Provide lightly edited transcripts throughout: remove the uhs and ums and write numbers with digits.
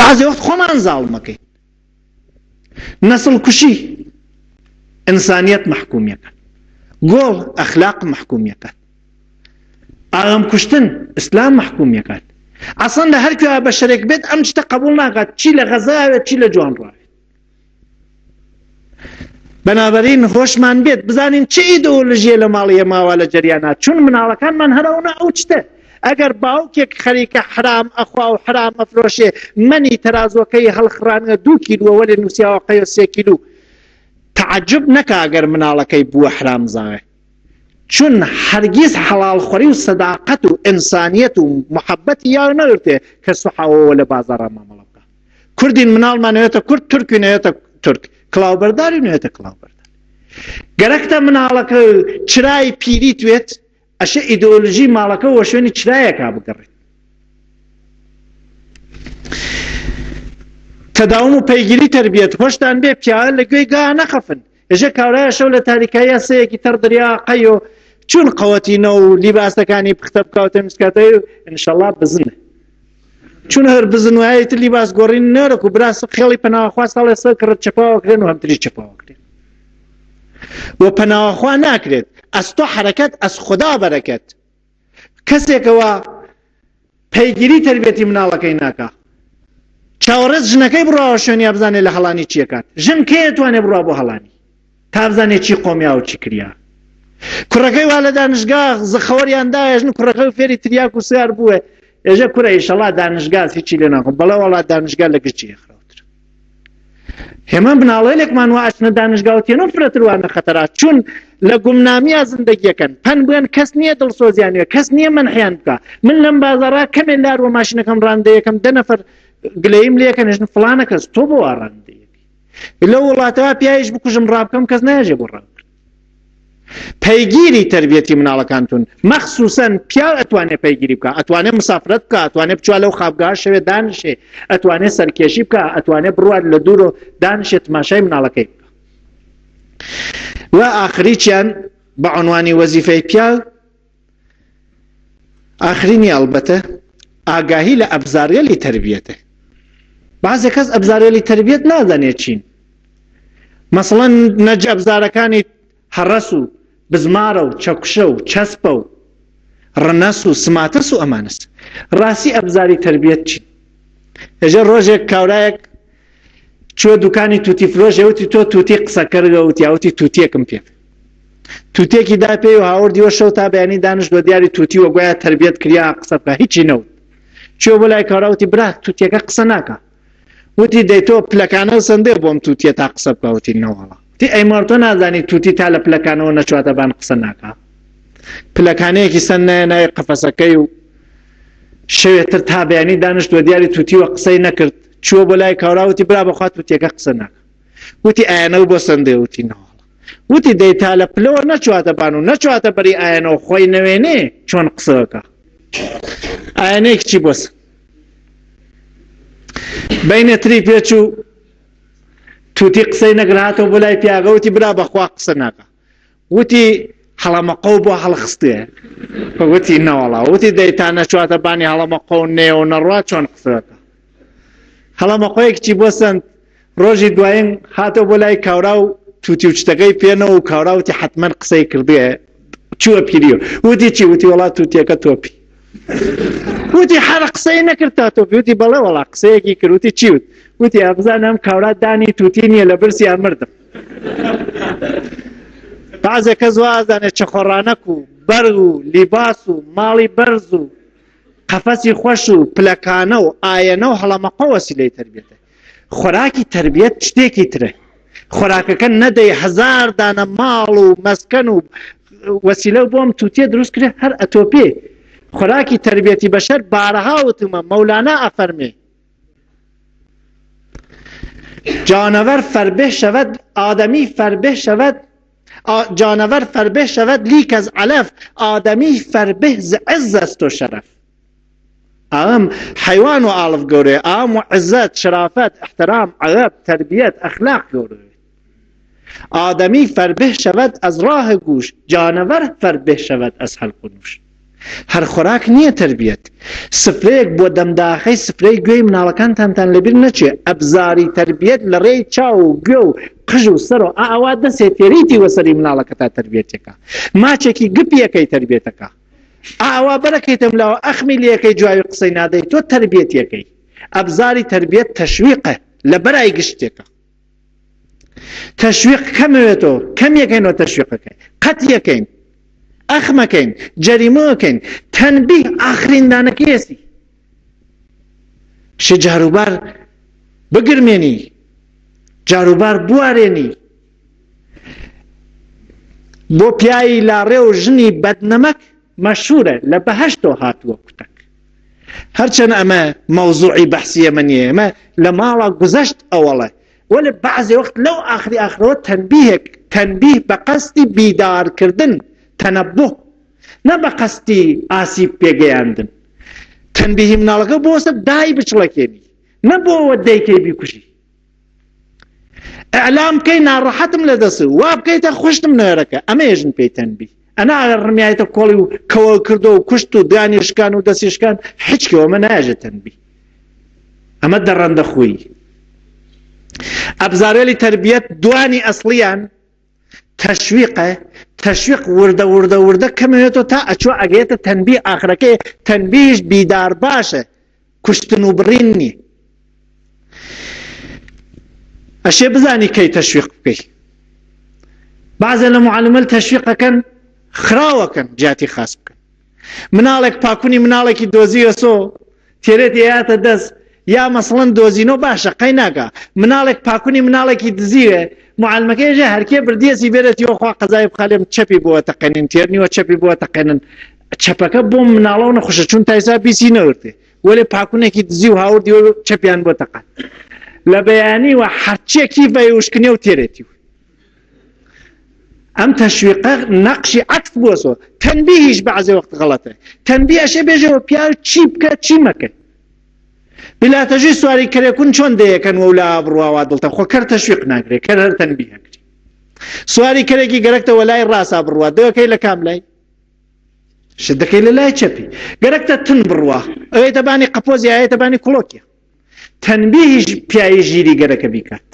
بعضی وقت خۆمان زاڵمەکەین. نەسڵ کوشی ئینسانیەت محکومیەکە، گۆڵ ئەخلاق محکومیەکە، ئاغام کوشتن ئیسلام محکومیەکات. ئەسڵەن لە هەر کوێ بەشەرێک بێت ئەم شتە قبوڵ ناکات، چی لە غەزاوێت چی لە جوانڕاوێت. بەنابەرین هۆشمان بێت بزانین چه ئیدئۆلۆژیە لە ماڵی ماوە لە جەریانات، چون مناڵەکانمان هەرەونا ئەو شتە. ئەگەر باوکێک خەریکە حرام ئەخوا و حرام ئەفرۆشێ، منی تەرازۆکەی هەڵخڕانە 2 کیلوە وەرێ نووسیاوە قەیە 3 کیلو، تعجب نەکە ئەگەر مناڵەکەی بووە حرامزاوێ، چون هەرگیز حەڵاڵخۆری و سەداقەت و ئینسانیەت و محەبەتی یاو نەگرتێ کە سوحاوەوە لە بازاڕە مامەڵە بکە. کوردین مناڵمانەوێتە کورد، تورکی نەوێتە تورک، کڵاوبەرداری نوێتە کڵاوبەردار. گەرەکتە مناڵەکە چرای پیری توێت، ئەشە ئیدئۆلۆژی ماڵەکە وە شوێنی چرایەکا بگەڕێت. تەداوم و پەیگیری تەربیەت هۆشتان بێ پیاوە لە گوێی گا نەخەفن. ێژە کاورایە شەو لە تاریکایە سەیەکی تەر دەریا قەی و چون قەوەتینە و لیباسەکانی پختە بکەوتە مسکاتەی و ئینشەڵڵا بزنە. چون هەر بزن وایە تر لیباس گۆڕین نەرەک و براس خێڵی پەناوەخوا ساڵێ سەر کڕت چەپاوەکرێن و هەمتری چەپاوەکرێن. و پەناوەخوا ناکرێت، ئەس تۆ حەرەکەت ئەس خوددا بەرەکەت. کەسێکەوە پەیگیری تەربیەتی مناڵەکەی ناکا، چاوەڕێز ژنەکەی بڕاوە شوێنی بزانێت لە هەڵانی چیەکات. ژن کێ توانێت بڕوا بۆ هەڵانی تا بزانێت چی قۆمیا و چی کریا. کوڕەکەی وا لە دانشگا زخەوەریاندایە ژن کوڕەکەی فێری تریاک و سیار بووە، ێژە کوڕە ئیشەڵا دانشگا هیچی لێ ناخۆم، بەڵێ وەڵا دانشگا لە گرچی خراوتر. هێمە بناڵێنێکمان واشنە دانشگاوتێنە فرەتر وانە خەتەرات، چون لە گومنامیا زندگیەکەن پەن بوێن کەس نییە دڵسۆزیانوێ، کەس نییە منحیان بکە. من لەم بازاڕا کەمێ لار و ماشینەکەم ڕاندەیەکەم 10 نەفەر گلەیم لێکەن ژن فڵانە کەس تۆ بۆ ڕاندەیەکی لە وڵاتەوە پیاویش بکوژم ڕابکەم کەس نایژێ بۆ ڕابکە. پەیگیری تەربیەتی مناڵەکانتون مەخسووسەن پیاو ئەتوانێت پەیگیری بکە، ئەتوانێت مسافرەت بکە، ئەتوانێت بچوە لەو خابگا شەوێ دانشێ، ئەتوانێت سەرکێشی بکە، ئەتوانێت بڕوات لە دوور و دانشێت تماشای مناڵەکەی بکە. و ئاخریچیان بە عنوانی وەزیفەی پیاو، ئاخرینی ئەڵبەتە ئاگاهی لە ئەبزارێلی تەربیەتە. بعضێ کەس ئەبزارێلی تەربیەت نازانێت چین. مەسەڵەن نەج ئەبزارەکانی هەڕەس و بزمارە و چەکوشە و چەسپە و ڕنەس و سماتەس و ئەمانەس. ڕاستی ئەبزاری تەربیەت چین؟ ئێژە ڕۆژێک کاورایەک چوە دوکانی تووتی فرۆژێ وتی تۆ تووتی قسەکەرگە وتیاوتی تووتیەکم پێ. تووتێکی دا پێی و هاوردیوە شەو تا بەیانی دانش بۆ دیاری تووتی وە گوایە تەربیەت کریا قسە بکە، هیچی نەوت. چوە بۆ لای کاراوتی برا تووتیەکە قسە ناکە. وتی دەی تۆ پلەکانە سندێ بۆم تووتیە تا قسە بکە. وتی نەوەڵا. تی ئەیمەڕ تۆ نازانی تووتی تا لە پلەکانەوە نەچواتە بان قسە ناکە. پلەکانەیەکی سەن نایە قەفەسەکەی و شەوێتر تا بەیانی دانش بۆ دیاری تووتی وە قسەی نەکرد. چوە بۆ لای کاراوتی برا بەخوا تووتیەکە قسە ناکە. وتی ئایەنە بۆ سندێ. وتی نەوەڵا. وتی دەی تا لە پلەوە نەچواتە بان و نەچواتە بەری ئایەنەوە خۆی نەوێنێ چۆن قسەکە. ئایەنەیەکی چی بۆسە بینەتری پێچوو تووتی قسەی نەگرهاتەوە بۆ لای پیاگەوتی برا بەخوا قسە ناکە. وتی هەڵەمەقە بۆ هەڵخستێ. وتی نەوەڵا. وتی دەی تا نەچواتە بانی هەڵەمەقە و نێوە نەڕوا چۆن قسەکە. هەڵەمەقەیەکی بۆ سند ڕۆژی دوایین هاتەوە بۆ لای کاورا و تووتی و چتەکەی پێنەوە و کاراوتی حتمما قسەی کردێ چووە پیریوە. وتی چی؟ وتی وڵات تووتیەکە تۆپی. وتی هەر قسەی نەکرد تا تۆپی. وتی بەڵێ وەڵا قسەیەکی کرد. وتی چی وت؟ وتی ئەبزانم کاورا دانی تووتی نییە لە برسیان مردم. بعضێ کەس وازانێت چەخۆڕانەک و بەرگ و لیباس و ماڵی بەرز و قەفەسی خۆش و پلەکانە و ئایەنە و هەڵەمەقە وەسیلەی تەربیەتە. خۆراکی تەربیەت شتێکی ترە. خۆراکەکە نەدەی 1000 دانە ماڵ و مەسکەن و وەسیلە بۆم تووتیە دروست کرێ هەر ئەتۆپێ. خۆراکی تەربیەتی بەشەر بارەها وتمە مەولانە ئەفەرمێ جانور فربه شود آدمی فربه شود جانور فربه شود لیک از علف آدمی فربه ز عز است و شرف. ام حیوان و آلف گوره ام و عزت شرافت احترام عذاب تربیت اخلاق گوره. آدمی فربه شود از راه گوش جانور فربه شود از حلق و نوش. هەر خۆراک نییە تربیەت سفرەیەک بۆ دەمداخەی سفرەی گوێی مناڵەکانتان لەبیر نەچێ ئەبزاری تربیەت لە ڕێی چاو و گوێ و قژ و سەر و ئاوا دەسێ تێریتی وەسەری مناڵەکە تا تربیەتێکە ماچێکی گپیەکەی تربیێتەکە ئاوا بەرەکەیتم لاوە ئەخمی لەکەی جوای قسەی نادەی تۆ تربیەتەکەی ئەبزاری تربیەت تەشویقە لە بەرای گشتێکە تەشویق کەمەوێتەوە کەم یەکەینەوە تەشویقەکەی قەت یەکەین ئەخمەکەین جەریمەکەین تەنبیه ئاخرین دانەکەیەسی شە جاروبار بگرمێنی جاروبار بوارێنی بۆ پیایی لاڕێ و ژنی بەدنەمەک مەشهورە لە بەهەشتۆ هاتووە کوتەک هەرچەند ئەمە مەوزوعی بەحسی ئەمە نییە ئەمە لە ماڵە گوزەشت ئەوەڵە وەلە بەعزێ وەخت لەو ئاخری ئاخرەوە تەنبیه بە قەستی بیدارکردن تەنەبوه نە بە قەستی ئاسیب پێگەیاندن تەنبیهی مناڵەکە بۆ سەر دای بچڵەکێنی نە بۆ ئەوە دەیکەی بیکوژی ئەعلام بکەی ناڕەحەتم لە دەست وا بکەیتە خوشتم نێرەکە ئەمە ێژن پێی تەنبیه ئەنا ڕمیایەتە کۆڵی و کەوە کردو و کوشت و دانیشکان و دەستیشکان هیچکەوە ئەمە نایژە تەنبیه ئەمە دەڕەندە خوی ئەبزارێلی تربیەت دوانی ئەسڵیان تەشویقە تەشویق وردە کەمەوێتەوە تا ئەچوە ئەگەیەتە تەنبیه ئاخرەکەی تەنبیهش بیدار باشە کوشتن و بڕین نییە ئەشێ بزانی کەی تەشویق بکەی بەعزێ لە معلمە تەشویقەکەن خراوەکەن جاتی خاص بکەن مناڵێک پاکوونی مناڵێکی دۆزیوە سۆ تێرێتی هاتە دەست یا مەسڵەن دۆزینەوە باشە قەی ناکە مناڵێک پاکوونی مناڵێکی دزیوێ معلمەکەیژە هەرکێ بردیەسی بێرێتیەوە خوا قەزای بخالێم چەپی بۆوە تەقێنن تێرنیوە چەپی بۆوە تەقێنن چەپەکە بۆ مناڵەوە نەخۆشە چون تایسا بیسی نەورتێ وەلێ پاکوونێکی دزی و هاوردیوە چەپیان بۆ تەقان لە بەیانیوە هەرچێکی بەیوشکنێ و تێرێتیوە ئەم تەشویقە نەقشی عەکس بووەسەوە تەنبیهیش بەعزێ وەخت غەڵەتە تەنبیه ئەشێ بێژەوە پیاو چی بکە چی مەکە بلاتەژی سواری کەرێکون چۆن دەیەکەن وەولا بڕواوا دڵتە خۆ کەر تەشویق ناگرێت کەر هەر تەنبیه کردی سواری کەرێکی گەرەکتەوە لای ڕاستە بڕوا دەوەکەی لە کام لای شدەکەی لە لای چەپی گەرەکتە تن بڕوا ئەوەیتە بانی قەپۆزی ئاەتە بانی کڵۆکیە تەنبیهیش پیایی ژیری گەرەکە بیکات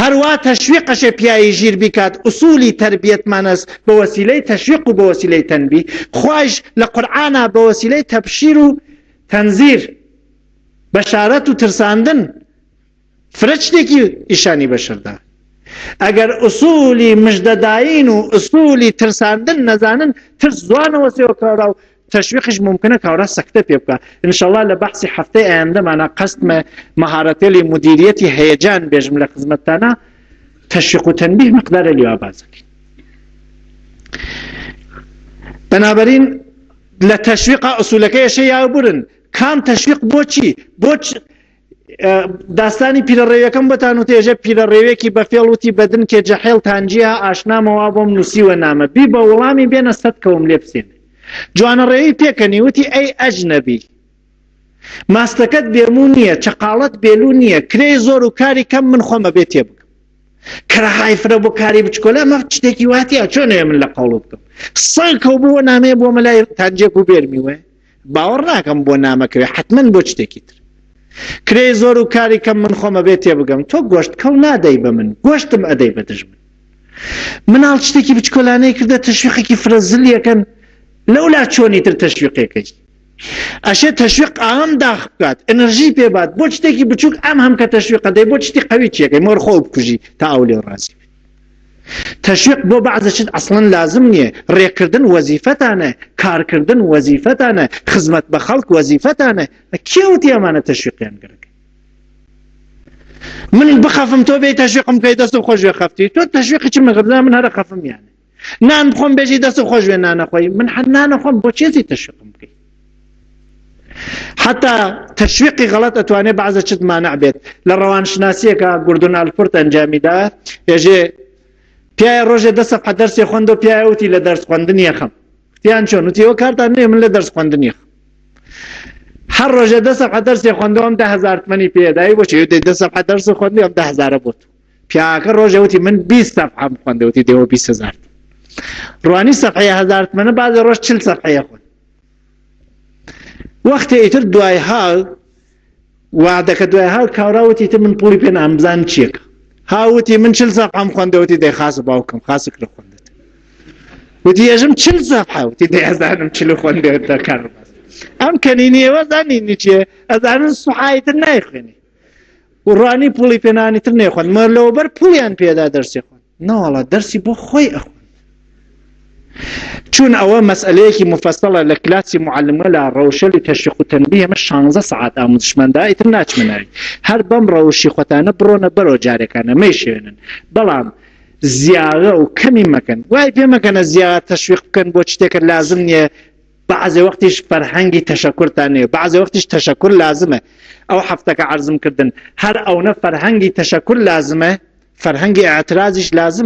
هەروە تەشویقەشێ پیایی ژیر بیکات ئوسولی تربیەتمانەس بە وەسیلەی تەشویق و بە وەسیلەی تەنبیه خوایش لە قورئانە بە وەسیلەی تەبشیر و تەنزیر بەشارەت و ترساندن فرە شتێکی ئیشانی بەشردا ئەگەر ئوسولی مژدەداین و ئوسولی ترساندن نەزانن ترس زوانەوە سێوە کاڕا و تەشویقش ممکنە کاڕا سەکتە پێ بکە ئینشەڵڵا لە بەحسی هەفتەی ئایندەمانە قەستمە مەهارەتێلی مدیریەتی هەیەجان بێژم لە خزمەتتانە تەشویق و تەنبیه مقدارە لێوا بازەکەین بەنابەرین لە تەشویقە ئوسولەکەی ئەشێ یاوبورن کام تەشویق بۆچی داستانی پیرەڕێوەکەم بەتان و تێژە پیرەڕێوێکی بە فێڵوتی بەدن کێ جەحێڵ تانجیە ئاشنامەوە بۆم نووسیوە نامە بی بە وەڵامی بێنە سەد کەوم لێ بسێن جوانەڕێوی پێکەنی وتی ئەی ئەجنەبی ماستەکەت بێمو نییە چقاڵەت بێلو نییە کرێی زۆر و کاری کەم من خۆمە بێ تێ بکەم کەرەهای فرە بۆ کاری بچکۆلە ئەمە شتێکی واتیە چۆنێ من لە قەوڵ بکەم سەڵ کەو بووە نامەیە بۆ مەلای تانجێک و بێرمیوە باوەڕ ناکەم بۆ نامەکەوێ حتمما بۆ شتێکی تر کرێی زۆر و کاری کەم من خۆمە بێ تێ بگەم تۆ گۆشت کەو نادەی بە من گۆشتم ئەدەی بە دژمن مناڵ شتێکی بچکۆلانەی کردە تەشویقێکی فرەزلیەکەن لەولا چۆنی تر تەشویقێکەی ئەشێ تەشویق ئام داخ بکات ئەنەرژی پێبات بۆ شتێکی بچووک ئەم هەم کە تەشویقە دەی بۆ شتی قەوی چیەکەی مۆر خۆ بکوژی تا ئەو لێ ڕازی تەشویق بۆ بەعزەشت ئەسڵەن لازم نییە ڕێکردن وەزیفەتانە کارکردن وەزیفەتانە خزمەت بە خەڵک وەزیفەتانە کێوتی ئەمانە تەشویقیان گەرەکە من بخەفم تۆ بێ تەشویقم بکەی دەست و خۆشوێ خەفتی تۆ تەشویقی چ مەغردا من هەرە خەفم یانە نان بخۆم بێژی دەست و خۆشوێ نانەخۆی من هەر نانەخۆم بۆ چێزی تەشویقم بکەی حتا تەشویقی غەڵەت ئەتوانێ بەعزەشت مانع بێت لە ڕەوانشناسیەکە گوردون ئەلفورت ئەنجامیدا ێژێ پیای ڕۆژێ دە سەفحە دەرسی خوێند و پیای وتی لە دەرس خوێندن یەخەم وتیان چۆن وتی ئەوە کارتان نییە من لە دەرس خوێندن یەخەم هەر ڕۆژێ دە سەفحە دەرسی خوێندەوە ئەم 10,000 تمەنی پێدایی بۆچی دە سەفحە دەرسی خوێندی ئەم 10,000 بۆت پیاکە ڕۆژێ وتی من 20 سەفحەم خوێندە وتی دێوە 20,000 ڕوانی سەفحەیە 1000 تمەنە بازێ ڕۆژ 40 سەفحەیە خوێند وەختە ئیتر دوای هاو وعدەکە دوای هاو کاوراوتی تر من پوڵی پێ نامزان چیەکە هاوتی من 40 سەفحەم خوێندەوەتی دەی خاسە باوکم خاسک لە خوێندێت وتی ێژم 40 سەفحەوتی دەیەزانم چ لە خوێندێتە کار ئەم کەنینیەوە زانینی چیە ئەزانن سوحایتر نایخوێنی وڕانی پوڵی پێنانی تر نێخوێن مە لەوبەر پوڵیان پێدا دەرسی خوێن ناوەڵا دەرسی بۆ خۆی ئەخوێن چون ئەوە مەسئلەیەکی مفەسەڵە لە کلاسی معلمە لە ڕەوشەلی تەشویق و تەنبیه ئەمە 16 سەعات ئامۆزشمەندا ئیتر ناچمەناوی هەر بەم ڕەوشی خۆتانە بڕۆنە بەرەوە جارێکانە مەیشێنن بەڵام زیاغە و کەمی مەکەن وای پێ مەکەنە زیاد تەشویق بکەن بۆ شتێکە لازم نییە بعضی وەختیش فەرهەنگی تەشەکورتان هەیە بعضی وەختیش تەشەکور لازمە ئەو هەفتەکە عەرزم کردن هەر ئەوەنە فەرهەنگی تەشەکور لازمە فەرهەنگی ئاعترازیش لازم